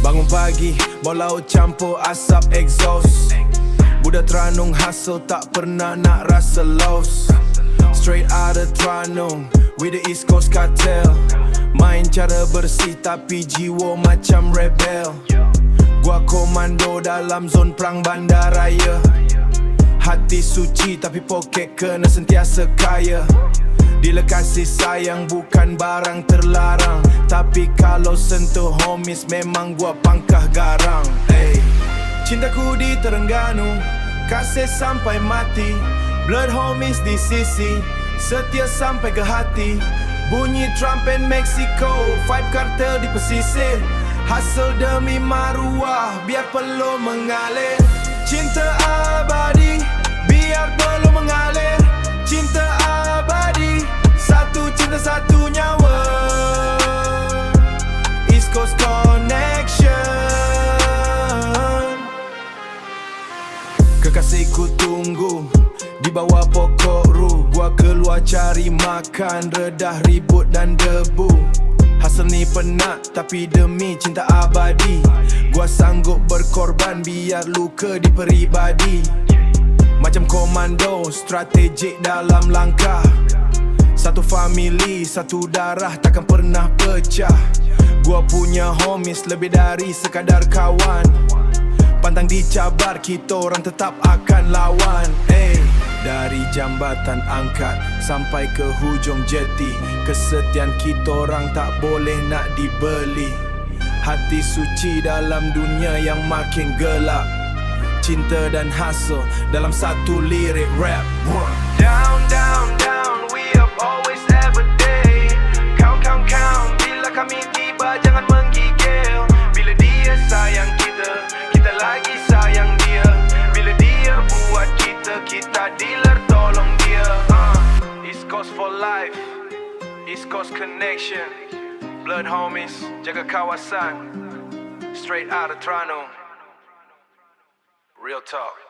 Bangun pagi, bawah laut campur asap exhaust. Budak Terengganu hustle, tak pernah nak rasa lost. Straight out of Terengganu, with the East Coast cartel. Main cara bersih tapi jiwa macam rebel. Gua komando dalam zon perang bandaraya. Hati suci tapi poket kena sentiasa kaya. Dealer kasih sayang bukan barang terlarang, tapi kalau sentuh homies memang gua pangkah garang. Hey. Cintaku di Terengganu, kasih sampai mati. Blood homies di sisi, setia sampai ke hati. Bunyi trumpet Mexico, vibe kartel di pesisir. Hustle demi maruah, biar perlu mengalir. Cinta abadi, biar perlu mengalir. Cinta abadi, satu cinta satu nyawa. East Coast Connection. Kekasihku tunggu di bawah pokok ru. Gua keluar cari makan, redah ribut dan debu. Hasil ni penat tapi demi cinta abadi. Gua sanggup berkorban biar luka di peribadi. Macam komando, strategik dalam langkah. Satu family, satu darah takkan pernah pecah. Gua punya homies lebih dari sekadar kawan. Pantang dicabar, kita orang tetap akan lawan. Dari jambatan angkat sampai ke hujung jeti, kesetiaan kita orang tak boleh nak dibeli. Hati suci dalam dunia yang makin gelap. Cinta dan hustle dalam satu lirik rap. Down, down, down, we up always every day. Count, count, count, bila kami tiba jangan menggigil. Bila dia sayang kita, kita lagi sayang dia. Bila dia buat kita, kita dealer tolong dia. East Coast for life, East Coast connection. Blood homies, jaga kawasan. Straight out of Terengganu. Real talk.